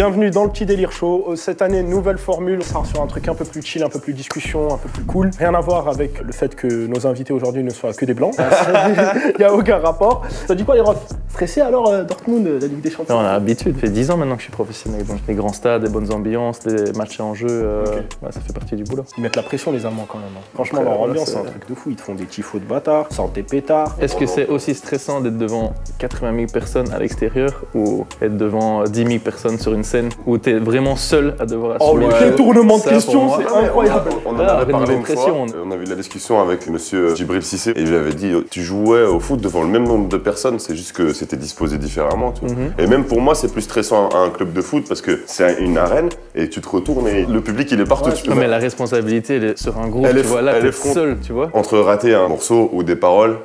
Bienvenue dans le petit délire show. Cette année, nouvelle formule. On sera sur un truc un peu plus chill, un peu plus discussion, un peu plus cool. Rien à voir avec le fait que nos invités aujourd'hui ne soient que des blancs. Il n'y a aucun rapport. Ça dit quoi les refs? Stressé alors Dortmund, la Ligue des Champions? On a l'habitude, ça fait 10 ans maintenant que je suis professionnel. Donc les grands stades, des bonnes ambiances, des matchs en jeu, ouais, ça fait partie du boulot. Ils mettent la pression les Allemands quand même. Franchement, leur ambiance, c'est un truc de fou. Ils te font des tifos de bâtards, sortent des pétards. Est-ce que c'est aussi stressant d'être devant 80 000 personnes à l'extérieur ou être devant 10 000 personnes sur une scène où tu es vraiment seul à devoir assumer? Oh, le détournement de questions, c'est incroyable. On en avait parlé une fois, on a eu la discussion avec monsieur Djibril Cissé et je lui avais dit tu jouais au foot devant le même nombre de personnes, c'est juste que c'était disposé différemment. Tu vois. Et même pour moi c'est plus stressant à un club de foot parce que c'est une arène et tu te retournes et le public il est partout. Ouais, non, mais la responsabilité elle est sur un groupe, tu vois, là t'es seul, tu vois. Entre rater un morceau ou des paroles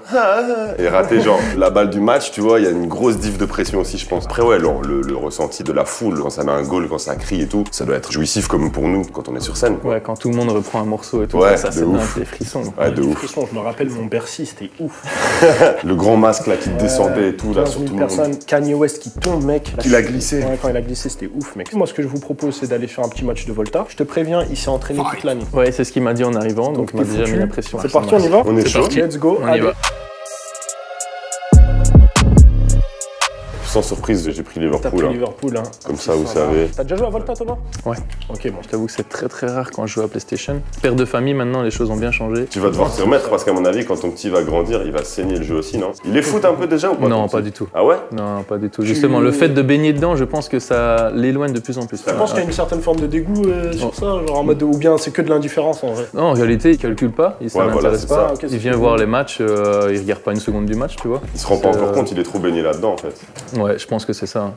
et rater genre la balle du match, tu vois, il y a une grosse diff de pression aussi je pense. Après ouais, le ressenti de la foule quand ça met un goal, quand ça crie et tout, ça doit être jouissif comme pour nous quand on est sur scène. Quoi. Ouais, quand tout le monde reprend un morceau et tout, ouais, ça c'est dingue, des frissons. Ouais, de ouf. Frissons, je me rappelle mon Bercy, c'était ouf. Le grand masque là qui descendait et tout là sur tout le monde. Kanye West qui tombe mec. Qu'il a glissé. Ouais, quand il a glissé c'était ouf mec. Moi ce que je vous propose c'est d'aller faire un petit match de Volta. Je te préviens, il s'est entraîné toute l'année. Ouais, c'est ce qu'il m'a dit en arrivant, donc il m'a déjà mis la pression. C'est parti, on y va? On est chaud. Let's go. On y va. Sans surprise, j'ai pris Liverpool. T'as pris Liverpool, hein. Comme ça, vous savez. T'as déjà joué à Volta, Thomas? Ouais. Ok, bon. Je t'avoue que c'est très rare quand je joue à PlayStation. Père de famille, maintenant, les choses ont bien changé. Tu vas devoir t'y remettre parce qu'à mon avis, quand ton petit va grandir, il va saigner le jeu aussi, non? Il est foot un peu déjà ou pas? Non, pas du tout. Ah ouais? Non, pas du tout. Justement, le fait de baigner dedans, je pense que ça l'éloigne de plus en plus. Je pense qu'il y a une certaine forme de dégoût sur ça, genre en mode ou bien c'est que de l'indifférence en vrai. Non, en réalité, il calcule pas, il s'en intéresse pas. Okay, il vient voir les matchs, il regarde pas une seconde du match, tu vois. Il se rend pas encore compte, il est trop baigné là-dedans en fait. Ouais, je pense que c'est ça.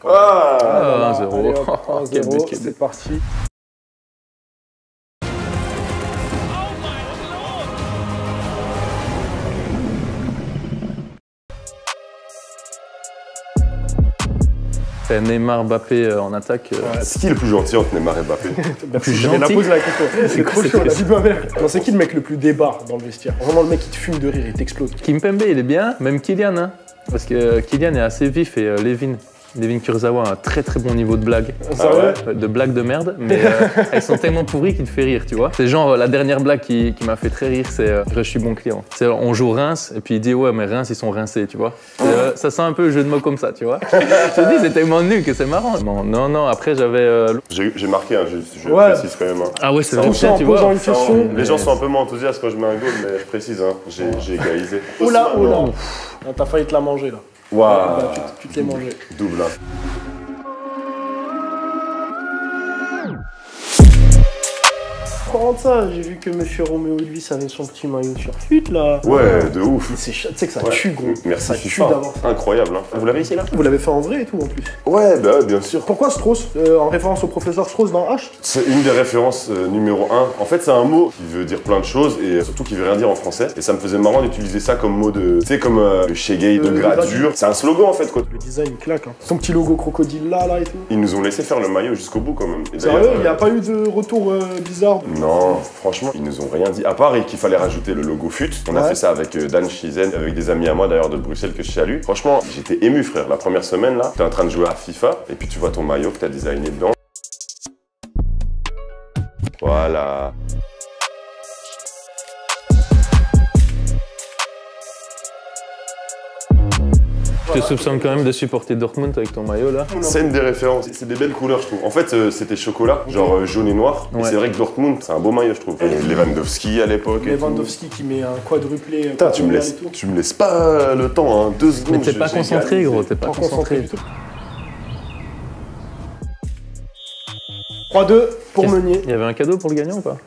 Ah, 1-0. 1-0, c'est parti. C'est Neymar, Mbappé en attaque. C'est qui le plus gentil entre Neymar et Mbappé? Plus gentil. gentil. C'est trop chaud, la vie de ma mère. C'est qui le mec le plus débarre dans le vestiaire? Vraiment le mec qui te fume de rire, il t'explose. Kimpembe, il est bien, même Kylian, hein. Parce que Kylian est assez vif et Levin Kurzawa a un très bon niveau de blague. De blague de merde, mais elles sont tellement pourries qu'il te fait rire, tu vois. C'est genre la dernière blague qui m'a fait très rire, c'est je suis bon client. C'est on joue Reims et puis il dit ouais mais Reims ils sont rincés, tu vois. Ça sent un peu le jeu de mots comme ça, tu vois. Je te dis c'est tellement nul que c'est marrant. Non, après j'avais... J'ai marqué, hein, je précise quand même. Hein. Ah ouais c'est vrai, tu vois. vois. Une question. Les gens sont un peu moins enthousiastes quand je mets un goal, mais je précise, hein, j'ai égalisé. Oula. T'as failli te la manger là. Waouh. Tu te l'es mangé. Double, hein. Parlant de ça, j'ai vu que Monsieur Roméo Elvis avait son petit maillot sur FUT là. Ouais, de ouf. Tu sais que ça tue gros. Merci ça FIFA. tue d'avoir ça. Incroyable, hein. Vous l'avez ici là? Vous l'avez fait en vrai et tout en plus. Ouais, bah bien sûr. Pourquoi Strauss en référence au professeur Strauss dans H? C'est une des références numéro 1. En fait, c'est un mot qui veut dire plein de choses et surtout qui veut rien dire en français. Et ça me faisait marrant d'utiliser ça comme mot de... Tu sais, comme le shagay de gradure. C'est un slogan en fait quoi. Le design claque. Hein. Son petit logo crocodile là et tout. Ils nous ont laissé faire le maillot jusqu'au bout quand même. Sérieux, il n'y a pas eu de retour bizarre? Non, franchement, ils nous ont rien dit. À part qu'il fallait rajouter le logo FUT. On a fait ça avec Dan Chizen, avec des amis à moi d'ailleurs de Bruxelles que je salue. Franchement, j'étais ému frère. La première semaine là, t'es en train de jouer à FIFA et puis tu vois ton maillot que t'as designé dedans. Voilà. Je te soupçonne quand même de supporter Dortmund avec ton maillot là. C'est une des références, c'est des belles couleurs je trouve. En fait c'était chocolat, genre jaune et noir. Et c'est vrai que Dortmund c'est un beau maillot je trouve. Et Lewandowski à l'époque. Lewandowski qui met un quadruplé. Putain tu me laisses pas le temps, hein, 2 secondes. Mais t'es pas concentré gros, t'es pas concentré. 3-2 pour Meunier. Il y avait un cadeau pour le gagnant ou pas?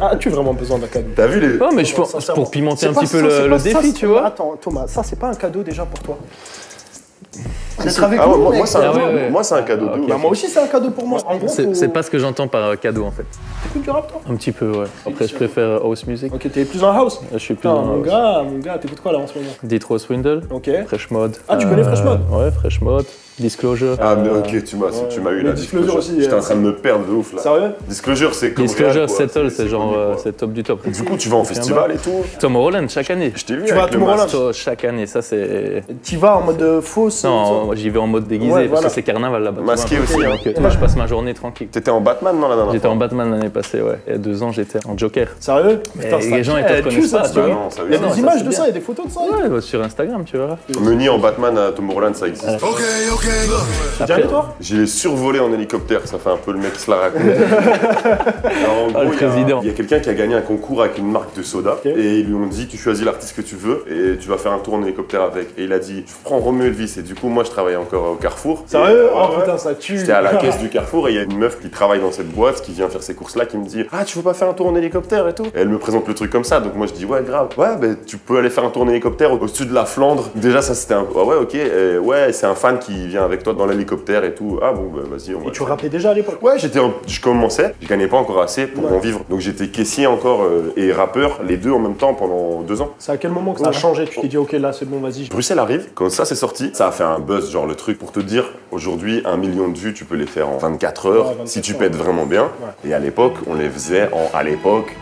As-tu vraiment besoin d'un cadeau? T'as vu les... Oh mais je pense pour pimenter un petit peu le défi, tu vois. Attends Thomas, ça c'est pas un cadeau déjà pour toi? Moi c'est un cadeau de ouf. Bah, moi aussi c'est un cadeau pour moi. En gros, c'est pas ce que j'entends par cadeau en fait. T'écoutes du rap toi? Un petit peu ouais. Après je préfère house music. Ok, t'es plus dans house? Je suis plus dans mon gars, t'écoutes quoi là en ce moment? Detroit Swindle. Ok. Fresh Mode. Ah tu connais Fresh Mode? Ouais, Fresh Mode. Disclosure. Ah, mais ok, tu m'as eu là. Disclosure aussi. J'étais en train de me perdre de ouf là. Sérieux? Disclosure, c'est comme Disclosure, Settle, c'est genre, c'est top du top. Du coup, tu vas en festival et tout. Tomorrowland, chaque année. Je t'ai vu Tu vas à avec le Tomorrowland? masque. Chaque année, ça c'est. Tu vas en mode fausse? Non, moi, j'y vais en mode déguisé Ouais, parce voilà. que c'est carnaval là-bas. Masqué tu vois, aussi, donc, hein. je passe ma journée tranquille. T'étais en Batman, non, la dernière J'étais fois? en Batman l'année passée, ouais. Il y a 2 ans, j'étais en Joker. Sérieux? Les gens, ils te reconnaissent pas, tu vois. Non, ça Il y a veut dire. des images de ça, il y a des photos de ça. Ouais, bah, sur Instagram, tu verras. Meunier en Batman à Tomorrowland, ça existe. T'es déjà allé, toi? J'ai survolé en hélicoptère, ça fait un peu le mec qui se la raconte. Alors, en Ah, le gros, président. il y a quelqu'un qui a gagné un concours avec une marque de soda et ils lui ont dit tu choisis l'artiste que tu veux et tu vas faire un tour en hélicoptère avec. Et il a dit je prends Romeo Elvis et du coup moi je travaillais encore au Carrefour. Sérieux? Et, Oh putain, ça tue. J'étais à la caisse du Carrefour et il y a une meuf qui travaille dans cette boîte qui vient faire ces courses là qui me dit ah tu veux pas faire un tour en hélicoptère et tout. Et elle me présente le truc comme ça donc moi je dis ouais grave. Ouais ben tu peux aller faire un tour en hélicoptère au-dessus de la Flandre. Déjà ça c'était un ah ouais ok ouais c'est un fan qui vient avec toi dans l'hélicoptère et tout. Ah bon bah vas-y on va. Et tu rappais déjà à l'époque? Ouais, je commençais, je gagnais pas encore assez pour en vivre. Donc j'étais caissier encore et rappeur, les deux en même temps pendant 2 ans. C'est à quel moment que ça a changé? Tu t'es dit ok là c'est bon vas-y. Bruxelles arrive, quand ça c'est sorti, ça a fait un buzz, genre le truc pour te dire, aujourd'hui 1 million de vues, tu peux les faire en 24 heures, 24 si tu heures. pètes vraiment bien. Ouais. Et à l'époque, on les faisait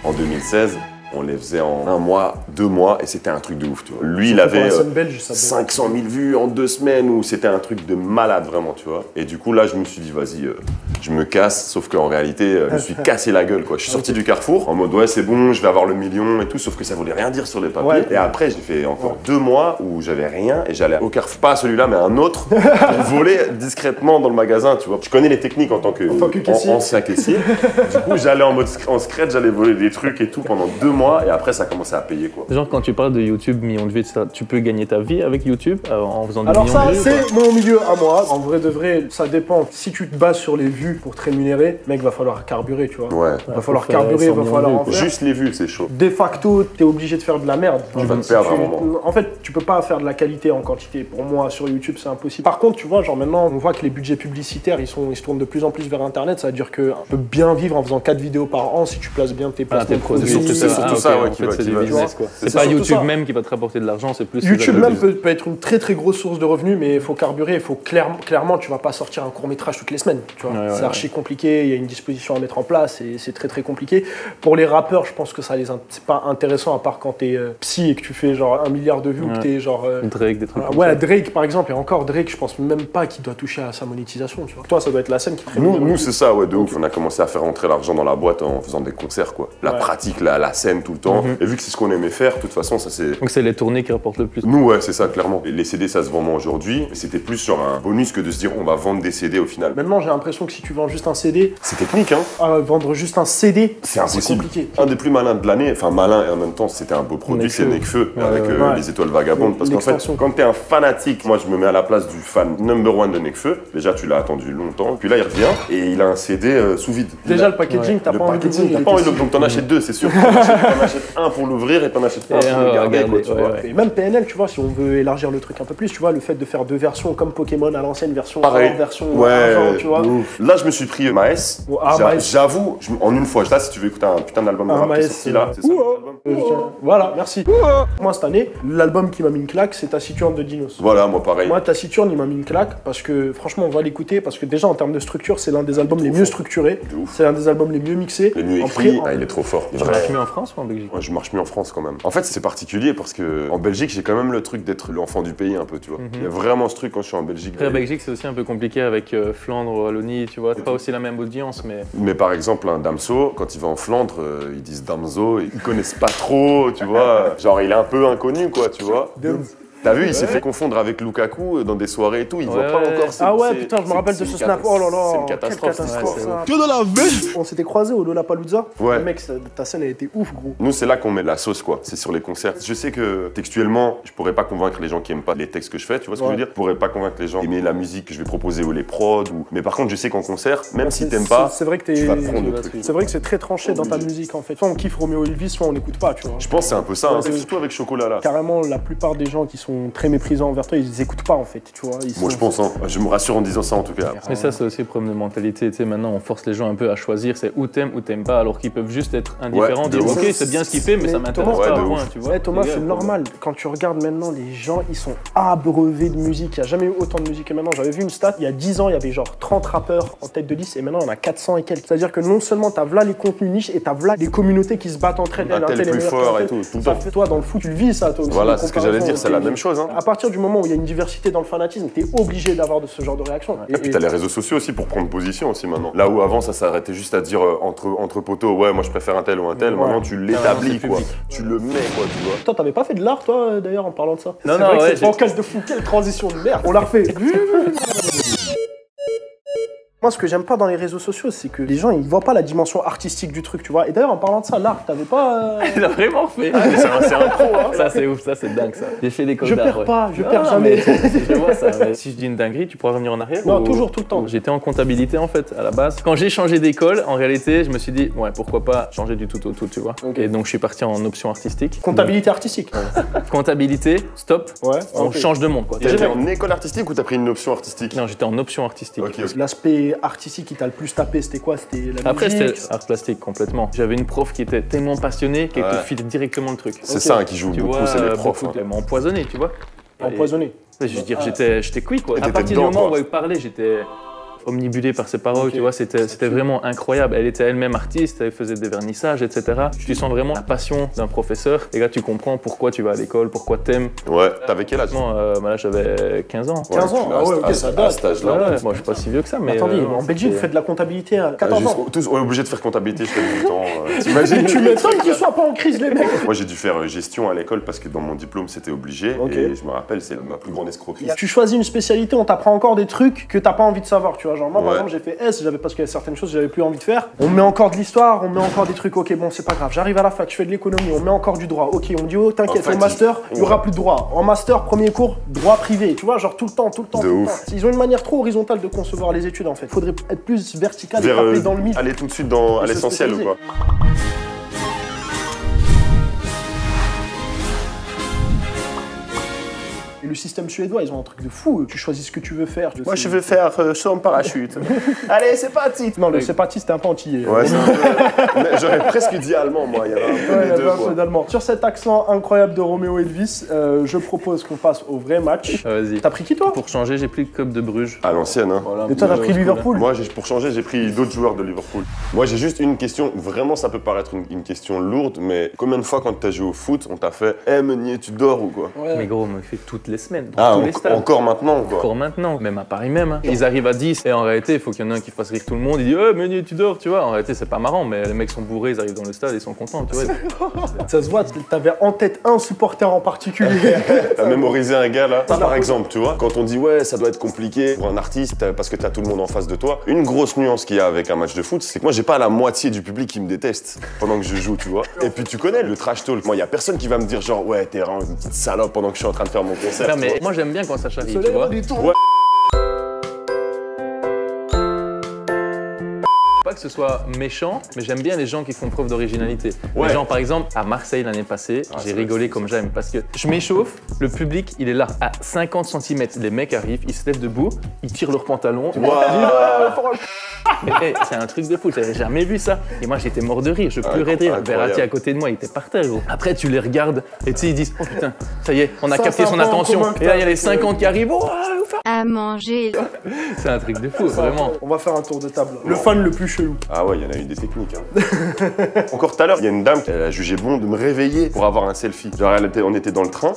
en 2016. On les faisait en 1 mois, 2 mois, et c'était un truc de ouf, tu vois. Lui, il Surtout pour avait la scène belge, ça 500 000 vues en 2 semaines, où c'était un truc de malade, vraiment, tu vois. Et du coup, là, je me suis dit, vas-y, je me casse, sauf qu'en réalité, je me suis cassé la gueule, quoi. Je suis sorti du Carrefour, en mode, ouais, c'est bon, je vais avoir le million et tout, sauf que ça voulait rien dire sur les papiers. Ouais. Et après, j'ai fait encore 2 mois où j'avais rien, et j'allais au Carrefour, pas celui-là, mais un autre, pour voler discrètement dans le magasin, tu vois. Je connais les techniques en tant que caissier. ancien caissier. Du coup, j'allais en mode en scratch, j'allais voler des trucs et tout pendant 2 mois, et après, ça commençait à payer, quoi. Genre, quand tu parles de YouTube, millions de vues, tu peux gagner ta vie avec YouTube en faisant des Alors millions ça, de vues. c'est mon milieu à moi. En vrai de vrai, ça dépend. Si tu te bases sur les vues pour te rémunérer, mec, va falloir carburer, tu vois. Ouais. Va falloir faut faire carburer, 100 va millions falloir de en vues, faire. Juste les vues, c'est chaud. De facto, t'es obligé de faire de la merde. Tu vas te Si perdre à un moment. En fait, tu peux pas faire de la qualité en quantité. Pour moi, sur YouTube, c'est impossible. Par contre, tu vois, genre maintenant, on voit que les budgets publicitaires, ils se tournent de plus en plus vers Internet. Ça veut dire qu'on peut bien vivre en faisant 4 vidéos par an si tu places bien tes Ah, placements. tes produits, surtout- c'est c'est ça. surtout Ah, ok, ça, ouais, en qui fait, va- c'est qui du va- business, quoi. C'est C'est pas surtout YouTube ça. même qui va te rapporter de l'argent, c'est plus... YouTube le même business. peut être une très très grosse source de revenus, mais il faut carburer, il faut clairement, tu vas pas sortir un court-métrage toutes les semaines, tu vois. Ouais, C'est archi compliqué, il y a une disposition à mettre en place et c'est très très compliqué. Pour les rappeurs, je pense que c'est pas intéressant à part quand t'es psy et que tu fais genre 1 milliard de vues ou que t'es genre... Drake, des trucs comme ouais, ça. Drake par exemple, et encore Drake, je pense même pas qu'il doit toucher à sa monétisation, tu vois. Toi, ça doit être la scène qui te Nous c'est ça, ouais, de ouf. On a commencé à faire rentrer l'argent dans la boîte en faisant des concerts, quoi. La pratique, la scène tout le temps. Et vu que c'est ce qu'on aimait faire, de toute façon, ça c'est... Donc c'est les tournées qui rapportent le plus. Nous, ouais, c'est ça, clairement. Les CD, ça se vend moins aujourd'hui. Mais c'était plus genre un bonus que de se dire on va vendre des CD au final. Maintenant, j'ai l'impression que si tu vends juste un CD, C'est technique, hein. vendre juste un CD, C'est impossible. compliqué. Un des plus malins de l'année, enfin malin et en même temps c'était un beau produit, c'est Nekfeu. Nekfeu avec ouais. les étoiles vagabondes. Parce qu'en fait, L'extension. quand t'es un fanatique, moi je me mets à la place du fan number 1 de Nekfeu. Déjà tu l'as attendu longtemps, puis là il revient et il a un CD sous vide. Déjà, le packaging, t'as Le pas envie de packaging, l'ouvrir, t'as il pas était envie de si- donc t'en achètes 2, c'est sûr. T'en achètes un pour l'ouvrir et t'en achètes un Et pour un le à garder, garder, quoi, tu ouais, vois. ouais. Et même PNL, tu vois, si on veut élargir le truc un peu plus, tu vois, le fait de faire 2 versions comme Pokémon à l'ancienne, version Pareil. or, version Ouais, argent, tu vois. de ouf. Là, je me suis pris Maes. Ah, Maes. J'avoue, en une fois, là, si tu veux écouter un putain d'album de Ah, rap qui est Maes, sorti là, c'est ça. l'album. Voilà, merci. Moi, cette année, l'album qui m'a mis une claque, c'est Taciturne de Dinos. Voilà, moi pareil. Moi, Taciturne, il m'a mis une claque parce que, franchement, on va l'écouter parce que déjà, en termes de structure, c'est l'un des albums les mieux structurés. De ouf. C'est l'un des albums les mieux mixés. Les mieux En écrits, prix- il est trop fort. Tu marches mieux en France ou en Belgique? Ouais, je marche mieux en France quand même. En fait, c'est particulier parce que en Belgique, j'ai quand même le truc d'être l'enfant du pays un peu, tu vois. Il y a vraiment ce truc quand je suis en Belgique. Après, Belgique, c'est aussi un peu compliqué avec Flandre, Wallonie, tu vois. C'est pas aussi la même audience, mais... Mais par exemple, un Damso, quand il va en Flandre, ils disent Damso, ils connaissent pas trop, tu vois. Genre, il est un peu inconnu, quoi, tu vois. T'as vu, il s'est fait confondre avec Lukaku dans des soirées et tout, il voit pas Ouais. encore. Ah ouais, putain, je me rappelle de ce snap. Oh là là, C'est une quelle catastrophe. catastrophe, Ouais, ça. c'est Que de la vie. On s'était croisés au Lollapalooza. Ouais. Le mec, ta scène a été ouf, gros. Nous, c'est là qu'on met de la sauce, quoi. C'est sur les concerts. Je sais que textuellement, je pourrais pas convaincre les gens qui aiment pas les textes que je fais, tu vois ce que je veux dire. Je pourrais pas convaincre les gens d'aimer la musique que je vais proposer ou les prods. Mais par contre, je sais qu'en concert, même si t'aimes pas, C'est vrai que tu vas t'es. prendre le truc. C'est vrai que c'est très tranché dans ta musique en fait. Soit on kiffe Romeo Elvis, soit on n'écoute pas, tu vois. Je pense que c'est un peu ça, hein. Ouais, Surtout avec Chocolat là. Carrément, la plupart des gens qui sont très méprisants envers toi, ils écoutent pas en fait, tu vois. Moi je pense, hein. Je me rassure en disant ça en tout cas. Mais ça c'est aussi le problème de mentalité, tu sais, maintenant on force les gens un peu à choisir, c'est ou t'aimes pas, alors qu'ils peuvent juste être indifférents, dire ok c'est bien ce qu'il fait mais ça m'intéresse pas, point, tu vois. Thomas, c'est normal, quand tu regardes maintenant les gens, ils sont abreuvés de musique, il n'y a jamais eu autant de musique que maintenant. J'avais vu une stat, il y a 10 ans, il y avait genre 30 rappeurs en tête de liste et maintenant il y en a 400 et quelques. C'est-à-dire que non seulement t'as là les contenus niches et t'as là les communautés qui se battent entre elles. Un tel plus fort et tout le temps. Toi dans le foot, tu le vis ça toi aussi. Voilà, c'est ce que j'allais dire, c'est la même chose. Hein. À partir du moment où il y a une diversité dans le fanatisme, t'es obligé d'avoir de ce genre de réaction. Et puis t'as les réseaux sociaux aussi pour prendre position aussi maintenant. Là où avant ça s'arrêtait juste à dire entre potos, ouais moi je préfère un tel ou un tel, maintenant tu l'établis quoi. Tu le mets quoi, tu vois. Toi t'avais pas fait de l'art toi d'ailleurs en parlant de ça? Non, c'est bancage de fou, quelle transition de merde. On l'a refait. Moi, ce que j'aime pas dans les réseaux sociaux, c'est que les gens, ils voient pas la dimension artistique du truc, tu vois. Et d'ailleurs, en parlant de ça, l'art, t'avais pas... Il a vraiment fait. C'est un pro, hein. Ça, c'est ouf, ça, c'est dingue, ça. J'ai fait l'école d'art. Je perds jamais. Je vois ça. Mais si je dis une dinguerie, tu pourras revenir en arrière? Non, toujours, tout le temps. J'étais en comptabilité, en fait, à la base. Quand j'ai changé d'école, en réalité, je me suis dit, ouais, pourquoi pas changer du tout au tout, tu vois. Okay. Et donc, je suis parti en option artistique. Comptabilité artistique. Comptabilité, stop. Ouais. On change de monde, quoi. T'étais en école artistique ou t'as pris une option artistique? Non, j'étais en option artistique. Okay. L'aspect artistique qui t'a le plus tapé, c'était quoi? C'était la musique? Après, c'était art plastique complètement. J'avais une prof qui était tellement passionnée qu'elle te filait directement le truc. C'est ça qui joue beaucoup, c'est les profs. Elle m'a empoisonné, tu vois. Empoisonné? Je veux dire, j'étais cuit, quoi. À partir du moment où elle parlait, j'étais omnibulé par ses paroles, tu vois, c'était vraiment incroyable. Elle était elle-même artiste, elle faisait des vernissages, etc. Tu sens vraiment la passion d'un professeur. Et là, tu comprends pourquoi tu vas à l'école, pourquoi t'aimes. Ouais, t'avais quel âge? Là, j'avais 15 ans. 15 ans? Ah ouais, ok, ça date. À cet âge-là. Ouais, moi, je suis pas si vieux que ça, mais... Attendez, en Belgique, vous faites de la comptabilité à 14 ans? Tous, on est obligé de faire comptabilité jusqu'à 18 ans. T'imagines? Tu m'étonnes qu'ils soient pas en crise, les mecs. Moi, j'ai dû faire gestion à l'école parce que dans mon diplôme, c'était obligé. Et je me rappelle, c'est ma plus grande escroquerie. Tu choisis une spécialité, on t'apprend encore des trucs que t'as pas envie de savoir, tu vois. Genre, moi, par exemple, j'ai fait S, parce qu'il y a certaines choses que j'avais plus envie de faire. On met encore de l'histoire, on met encore des trucs, ok, bon, c'est pas grave. J'arrive à la fac, je fais de l'économie, on met encore du droit. Ok, on me dit, oh, t'inquiète, au master, il y aura plus de droit. En master, premier cours, droit privé. Tu vois, genre tout le temps. Ils ont une manière trop horizontale de concevoir les études, en fait. Faudrait être plus vertical et taper dans le mille. Aller tout de suite à l'essentiel ou quoi. Et le système suédois, ils ont un truc de fou. Tu choisis ce que tu veux faire. Moi, je veux faire saut en parachute. Allez, c'est parti. Non, le c'est parti, c'était un peu antillais. Ouais, j'aurais presque dit allemand, moi. Il y avait un peu d'allemand. Sur cet accent incroyable de Roméo Elvis, je propose qu'on passe au vrai match. Vas-y. T'as pris qui, toi? Pour changer, j'ai pris le club de Bruges. À l'ancienne, hein. Voilà, et toi, t'as pris Liverpool? Moi, pour changer, j'ai pris d'autres joueurs de Liverpool. Moi, j'ai juste une question. Vraiment, ça peut paraître une question lourde, mais combien de fois, quand t'as joué au foot, on t'a fait « Eh, Meunier, tu dors ou quoi ?» Mais gros, on me fait toutes les semaines. Encore maintenant, quoi. Encore maintenant, même à Paris même. Hein. Ils arrivent à 10 et en réalité, il faut qu'il y en ait un qui fasse rire tout le monde. Il dit « Meunier, tu dors », tu vois. En réalité, c'est pas marrant, mais les mecs sont bourrés, ils arrivent dans le stade, ils sont contents, tu vois. Ça se voit, t'avais en tête un supporter en particulier. T'as mémorisé un gars, là. Ça, par exemple, tu vois, quand on dit « Ouais, ça doit être compliqué pour un artiste parce que t'as tout le monde en face de toi », une grosse nuance qu'il y a avec un match de foot, c'est que moi, j'ai pas la moitié du public qui me déteste pendant que je joue, tu vois. Et puis, tu connais le trash talk. Moi, il y a personne qui va me dire genre « Ouais, t'es vraiment une petite salope pendant que je suis en train de faire mon concert ». Non, mais moi, j'aime bien quand ça charrie, tu vois. Ouais. Pas que ce soit méchant, mais j'aime bien les gens qui font preuve d'originalité. Ouais. Les gens, par exemple, à Marseille l'année passée, j'ai rigolé comme j'aime parce que je m'échauffe, le public, il est là, à 50 cm. Les mecs arrivent, ils se lèvent debout, ils tirent leurs pantalons. Mais c'est un truc de fou, j'avais jamais vu ça. Et moi, j'étais mort de rire, je pleurais de rire. Verratti à côté de moi, il était par terre, gros. Après, tu les regardes et tu sais, ils disent « Oh putain, ça y est, on a capté son attention. » Et là, il y a les 50 qui arrivent. Oh, à manger. C'est un truc de fou, vraiment. On va faire un tour de table. Le fan le plus chelou. Ah ouais, il y en a eu des techniques. Hein. Encore tout à l'heure, il y a une dame qui a jugé bon de me réveiller pour avoir un selfie. Genre, on était dans le train.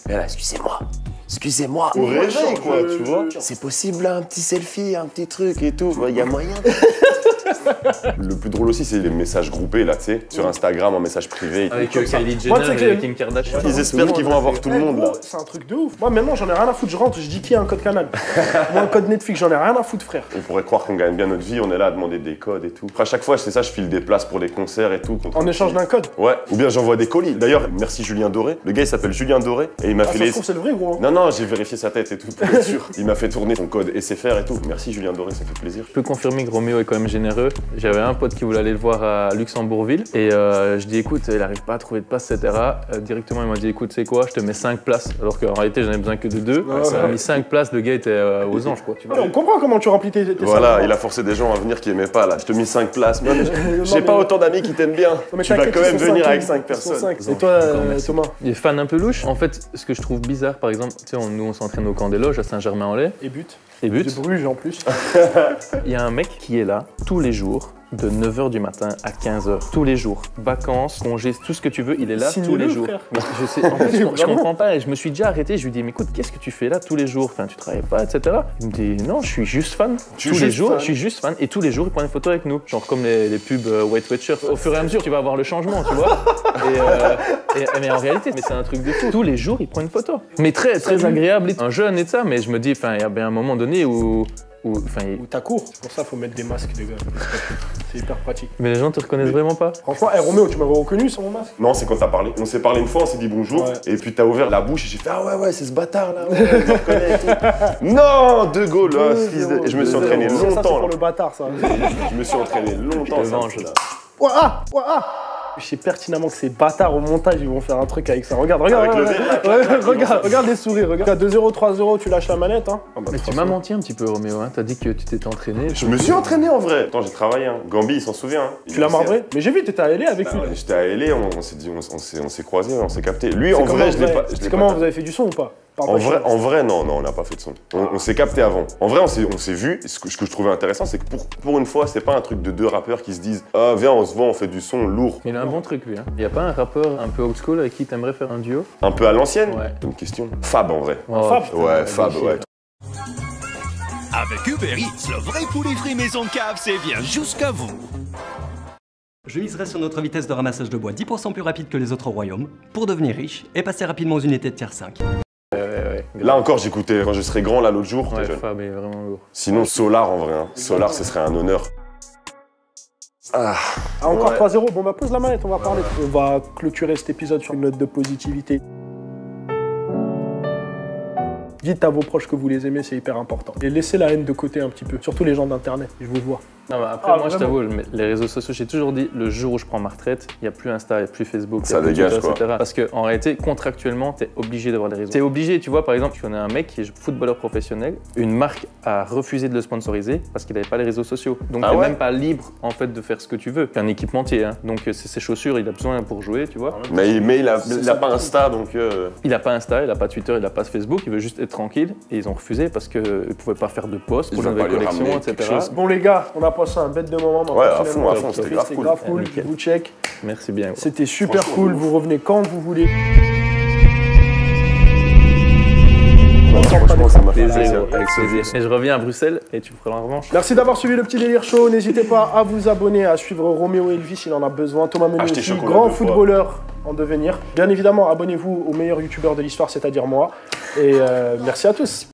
Et elle a excusez-moi. Au réveil, quoi, tu vois. C'est possible, là, un petit selfie, un petit truc et tout. Il y a moyen. Le plus drôle aussi, c'est les messages groupés, là, tu sais, sur Instagram, en message privé. Avec Kylie Jenner et Kim Kardashian. Ils espèrent qu'ils vont avoir tout le monde, là. C'est un truc de ouf. Moi, maintenant, j'en ai rien à foutre. Je rentre, je dis qui a un code canal. Moi, un code Netflix, j'en ai rien à foutre, frère. On pourrait croire qu'on gagne bien notre vie, on est là à demander des codes et tout. Après, à chaque fois, c'est ça, je file des places pour des concerts et tout. En échange d'un code? Ouais, ou bien j'envoie des colis. D'ailleurs, merci Julien Doré. Le gars, il s'appelle Julien Doré et il m'a fait les... c'est le vrai, gros. Non, j'ai vérifié sa tête et tout, pour être sûr. Il m'a fait tourner son code SFR et tout. Merci Julien Doré, ça fait plaisir. Je peux confirmer que Roméo est quand même généreux. j'avais un pote qui voulait aller le voir à Luxembourgville et je dis écoute, il n'arrive pas à trouver de place, etc. Directement, il m'a dit écoute, c'est quoi, je te mets 5 places. Alors qu'en réalité, j'en ai besoin que de 2. Ça a mis 5 places, le gars était aux anges, quoi. Tu vois. On comprend comment tu remplis tes Voilà, il a forcé des gens à venir qui aimaient pas là. Je te mis 5 places, man. J'ai pas autant d'amis qui t'aiment bien. Tu vas quand même venir avec 5 personnes. Et toi, Thomas? Il est fan un peu louche. En fait, ce que je trouve bizarre, par exemple, tu sais, nous on s'entraîne au camp des loges à Saint-Germain-en-Laye. Et but. Et but. De Bruges en plus. Il y a un mec qui est là tous les jours, de 9h du matin à 15h, tous les jours. Vacances, congés, tout ce que tu veux, il est là tous les jours. Mais je sais, en fait, je comprends pas et je me suis déjà arrêté, je lui dis mais écoute, qu'est-ce que tu fais là tous les jours? Enfin, tu travailles pas, etc. Il me dit non, je suis juste fan. Tous les jours, je suis juste fan et tous les jours, il prend des photos avec nous. Genre comme les pubs Weight Watchers. Au fur et à mesure, tu vas avoir le changement, tu vois. Mais en réalité, c'est un truc de fou. Tous les jours, il prend une photo. Mais très agréable, un jeune et ça, mais je me dis, enfin, il y a bien un moment donné où t'as cours. C'est pour ça qu'il faut mettre des masques, les gars. C'est hyper pratique. Mais les gens te reconnaissent vraiment pas. Franchement, Roméo, tu m'avais reconnu sans mon masque? Non, c'est quand t'as parlé. On s'est parlé une fois, on s'est dit bonjour. Ouais. Et puis t'as ouvert la bouche et j'ai fait ah ouais, c'est ce bâtard là. Ouais, je me reconnais et tout. Non, De Gaulle, là, fils de... Je me suis entraîné longtemps. Ça, c'est pour le bâtard, ça. Je me suis entraîné longtemps. Je te venge, là. Je sais pertinemment que ces bâtards au montage, ils vont faire un truc avec ça. Regarde. Regarde les sourires, regarde. 2-0, 3-0, tu lâches la manette, hein. Mais tu m'as menti un petit peu, Roméo, hein. T'as dit que tu t'étais entraîné. Je me suis entraîné en vrai. Attends, j'ai travaillé, hein. Gambi, il s'en souvient. Hein. Tu l'as marbré? Mais j'ai vu, t'étais à LA avec lui. J'étais à LA, on s'est dit, on s'est croisés, on s'est capté. Lui, en vrai, je l'ai pas. C'est comment, vous avez fait du son ou pas? En vrai, non, on n'a pas fait de son. On s'est capté avant. En vrai, on s'est vu. Ce que je trouvais intéressant, c'est que pour une fois, c'est pas un truc de deux rappeurs qui se disent ah, viens, on se voit, on fait du son lourd. Il a un bon truc, lui. Hein. Y a pas un rappeur un peu old school avec qui t'aimerais faire un duo? Un peu à l'ancienne? Ouais. Une question. Fab, en vrai. Oh, Fab? Ouais, Fab, ouais. Avec Uber Eats, le vrai poulet frit maison de cave, c'est bien jusqu'à vous. Je miserai sur notre vitesse de ramassage de bois 10% plus rapide que les autres royaumes pour devenir riche et passer rapidement aux unités de tier 5. Là encore, j'écoutais quand je serai grand, là, l'autre jour. Ouais, Fab est vraiment lourd. Sinon, Solar, en vrai. Hein. Solar, ce serait un honneur. Encore 3-0. Bon, bah, pose la manette, on va parler. On va clôturer cet épisode sur une note de positivité. Dites à vos proches que vous les aimez, c'est hyper important. Et laissez la haine de côté un petit peu, surtout les gens d'internet, je vous vois. Non, bah après, moi, je t'avoue, les réseaux sociaux, j'ai toujours dit, le jour où je prends ma retraite, il n'y a plus Insta, il n'y a plus Facebook, ça dégage, Twitter, etc. Parce qu'en réalité, contractuellement, tu es obligé d'avoir les réseaux. Tu es obligé, tu vois, par exemple, je connais un mec qui est footballeur professionnel, une marque a refusé de le sponsoriser parce qu'il n'avait pas les réseaux sociaux. Donc, tu n'es même pas libre, en fait, de faire ce que tu veux. C'est un équipementier, hein. Donc, ses chaussures, il a besoin pour jouer, tu vois. Mais il a pas Insta, donc... Il n'a pas Insta, il n'a pas Twitter, il n'a pas Facebook, il veut juste être tranquille. Et ils ont refusé parce qu'ils ne pouvaient pas faire de posts pour une nouvelle collection, etc. Bon, les gars, on a passé un bête de moment. Ouais, à fond, c'était grave cool. Je vous check. Merci bien. C'était super cool, vous revenez quand vous voulez. Franchement, ça m'a fait plaisir. Avec plaisir. Et je reviens à Bruxelles et tu feras la revanche. Merci d'avoir suivi le petit délire show. N'hésitez pas à vous abonner, à suivre Roméo Elvis, il en a besoin. Thomas Meunier aussi, grand footballeur en devenir. Bien évidemment, abonnez-vous au meilleur youtubeur de l'histoire, c'est-à-dire moi. Et merci à tous.